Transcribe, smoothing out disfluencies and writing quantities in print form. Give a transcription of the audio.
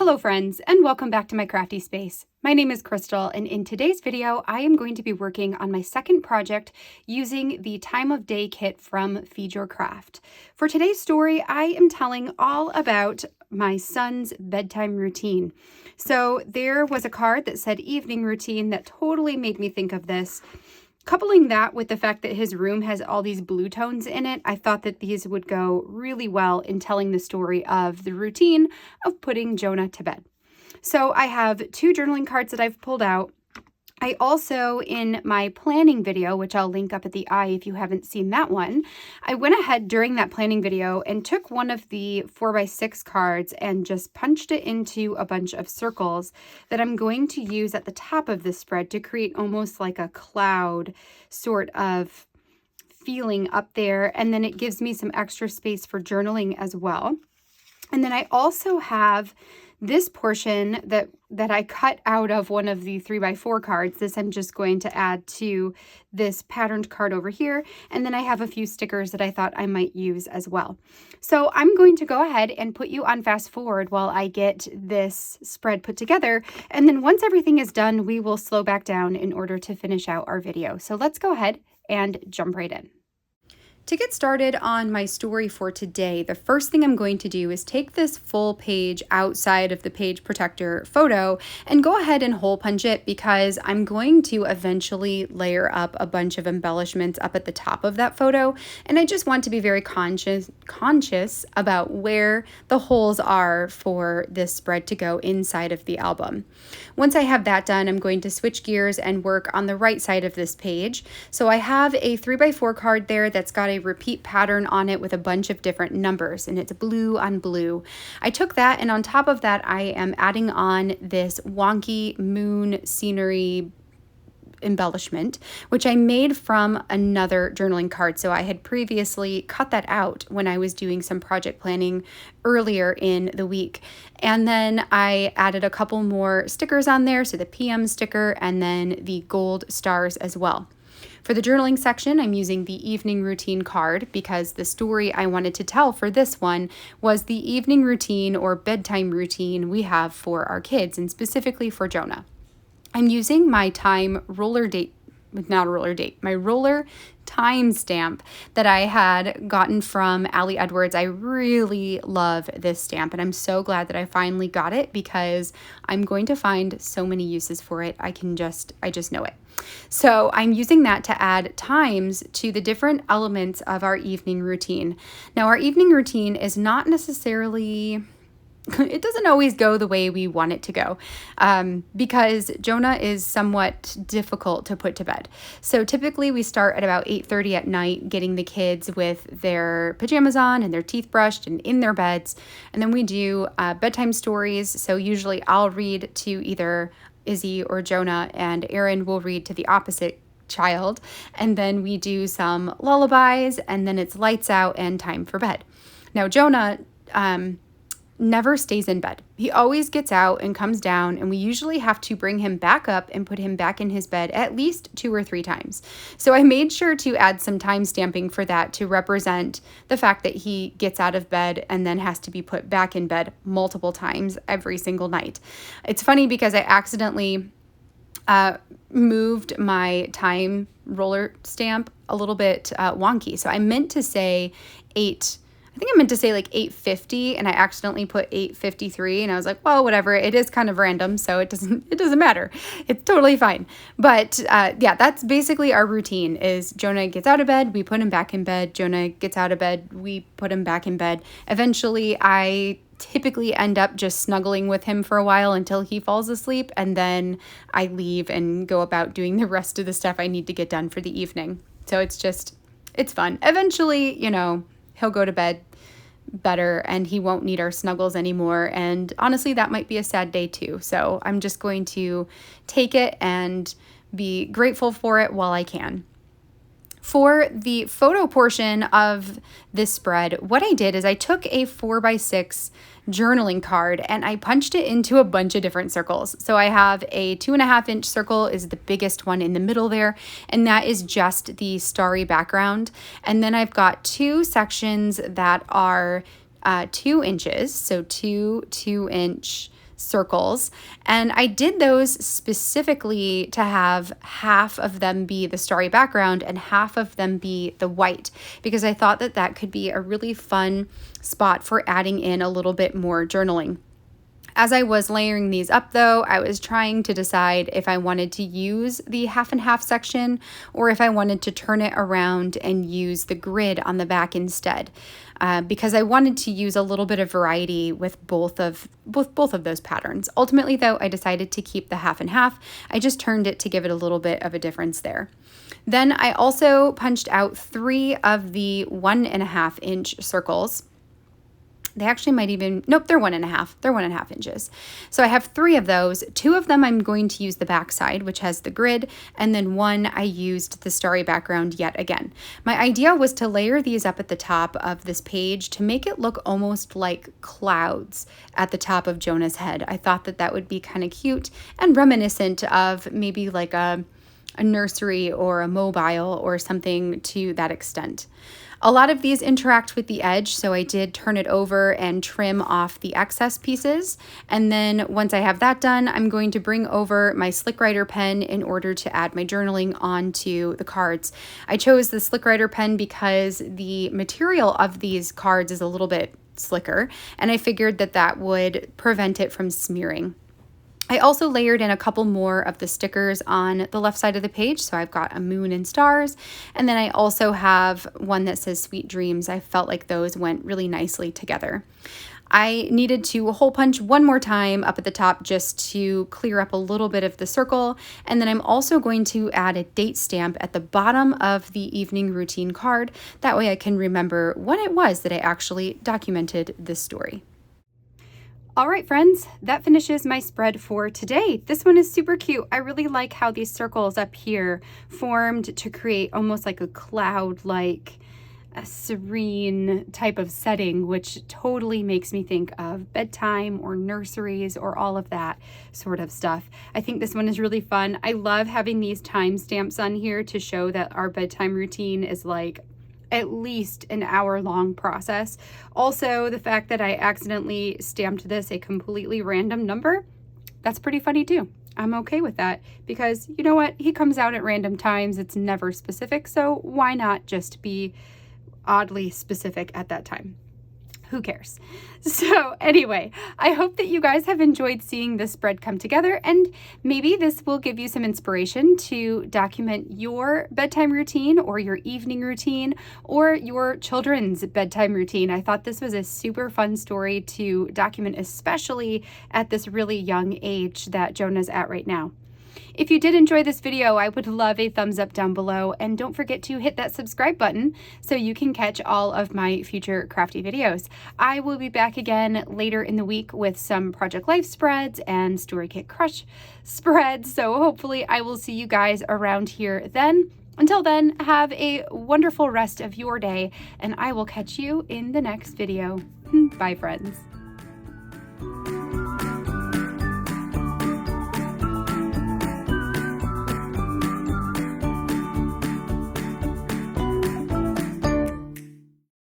Hello friends, and welcome back to my crafty space. My name is Crystal, and in today's video, I am going to be working on my second project using the time of day kit from Feed Your Craft. For today's story, I am telling all about my son's bedtime routine. So there was a card that said evening routine that totally made me think of this. Coupling that with the fact that his room has all these blue tones in it, I thought that these would go really well in telling the story of the routine of putting Jonah to bed. So I have two journaling cards that I've pulled out. I also, in my planning video, which I'll link up at the eye if you haven't seen that one, I went ahead during that planning video and took one of the 4x6 cards and just punched it into a bunch of circles that I'm going to use at the top of this spread to create almost like a cloud sort of feeling up there. And then it gives me some extra space for journaling as well. And then I also have this portion that I cut out of one of the 3x4 cards. This I'm just going to add to this patterned card over here. And then I have a few stickers that I thought I might use as well. So I'm going to go ahead and put you on fast forward while I get this spread put together. And then once everything is done, we will slow back down in order to finish out our video. So let's go ahead and jump right in. To get started on my story for today, the first thing I'm going to do is take this full page outside of the page protector photo and go ahead and hole punch it because I'm going to eventually layer up a bunch of embellishments up at the top of that photo. And I just want to be very conscious about where the holes are for this spread to go inside of the album. Once I have that done, I'm going to switch gears and work on the right side of this page. So I have a 3x4 card there that's got a repeat pattern on it with a bunch of different numbers, and it's blue on blue. I took that, and on top of that, I am adding on this wonky moon scenery embellishment, which I made from another journaling card. So I had previously cut that out when I was doing some project planning earlier in the week. And then I added a couple more stickers on there. So the PM sticker and then the gold stars as well. For the journaling section, I'm using the evening routine card because the story I wanted to tell for this one was the evening routine or bedtime routine we have for our kids, and specifically for Jonah. I'm using my my roller time stamp that I had gotten from Allie Edwards. I really love this stamp, and I'm so glad that I finally got it because I'm going to find so many uses for it. I just know it. So I'm using that to add times to the different elements of our evening routine. Now, our evening routine is not necessarily... it doesn't always go the way we want it to go because Jonah is somewhat difficult to put to bed. So typically we start at about 8:30 at night getting the kids with their pajamas on and their teeth brushed and in their beds. And then we do bedtime stories. So usually I'll read to either Izzy or Jonah, and Aaron will read to the opposite child. And then we do some lullabies, and then it's lights out and time for bed. Now Jonah never stays in bed. He always gets out and comes down, and we usually have to bring him back up and put him back in his bed at least 2 or 3 times. So I made sure to add some time stamping for that to represent the fact that he gets out of bed and then has to be put back in bed multiple times every single night. It's funny because I accidentally moved my time roller stamp a little bit wonky. So I meant to say 8:50, and I accidentally put 8:53, and I was like, well, whatever. It is kind of random, so it doesn't matter. It's totally fine. But yeah, that's basically our routine is Jonah gets out of bed, we put him back in bed. Jonah gets out of bed, we put him back in bed. Eventually, I typically end up just snuggling with him for a while until he falls asleep, and then I leave and go about doing the rest of the stuff I need to get done for the evening. So it's fun. Eventually, he'll go to bed better and he won't need our snuggles anymore. And honestly, that might be a sad day too. So I'm just going to take it and be grateful for it while I can. For the photo portion of this spread, what I did is I took a 4x6 journaling card and I punched it into a bunch of different circles. So I have a 2.5-inch circle is the biggest one in the middle there, and that is just the starry background. And then I've got 2 sections that are 2 inches, so 2 2-inch circles, and I did those specifically to have half of them be the starry background and half of them be the white, because I thought that that could be a really fun spot for adding in a little bit more journaling. As I was layering these up though, I was trying to decide if I wanted to use the half and half section or if I wanted to turn it around and use the grid on the back instead, because I wanted to use a little bit of variety with both of those patterns. Ultimately though, I decided to keep the half and half. I just turned it to give it a little bit of a difference there. Then I also punched out 3 of the 1.5 inch circles. They actually might even, nope, they're 1.5. They're 1.5 inches. So I have 3 of those. 2 of them I'm going to use the back side, which has the grid, and then 1 I used the starry background yet again. My idea was to layer these up at the top of this page to make it look almost like clouds at the top of Jonah's head. I thought that that would be kind of cute and reminiscent of maybe like a nursery or a mobile or something to that extent. A lot of these interact with the edge, so I did turn it over and trim off the excess pieces. And then once I have that done, I'm going to bring over my Slick Writer pen in order to add my journaling onto the cards. I chose the Slick Writer pen because the material of these cards is a little bit slicker, and I figured that that would prevent it from smearing. I also layered in a couple more of the stickers on the left side of the page. So I've got a moon and stars, and then I also have one that says Sweet Dreams. I felt like those went really nicely together. I needed to hole punch one more time up at the top just to clear up a little bit of the circle. And then I'm also going to add a date stamp at the bottom of the evening routine card. That way I can remember when it was that I actually documented this story. All right, friends, that finishes my spread for today. This one is super cute. I really like how these circles up here formed to create almost like a cloud-like, a serene type of setting, which totally makes me think of bedtime or nurseries or all of that sort of stuff. I think this one is really fun. I love having these timestamps on here to show that our bedtime routine is like at least an hour-long process. Also, the fact that I accidentally stamped this a completely random number, that's pretty funny too. I'm okay with that because you know what? He comes out at random times. It's never specific, so why not just be oddly specific at that time? Who cares? So anyway, I hope that you guys have enjoyed seeing this spread come together, and maybe this will give you some inspiration to document your bedtime routine or your evening routine or your children's bedtime routine. I thought this was a super fun story to document, especially at this really young age that Jonah's at right now. If you did enjoy this video, I would love a thumbs up down below, and don't forget to hit that subscribe button so you can catch all of my future crafty videos. I will be back again later in the week with some Project Life spreads and Story Kit Crush spreads, so hopefully I will see you guys around here then. Until then, have a wonderful rest of your day, and I will catch you in the next video. Bye, friends.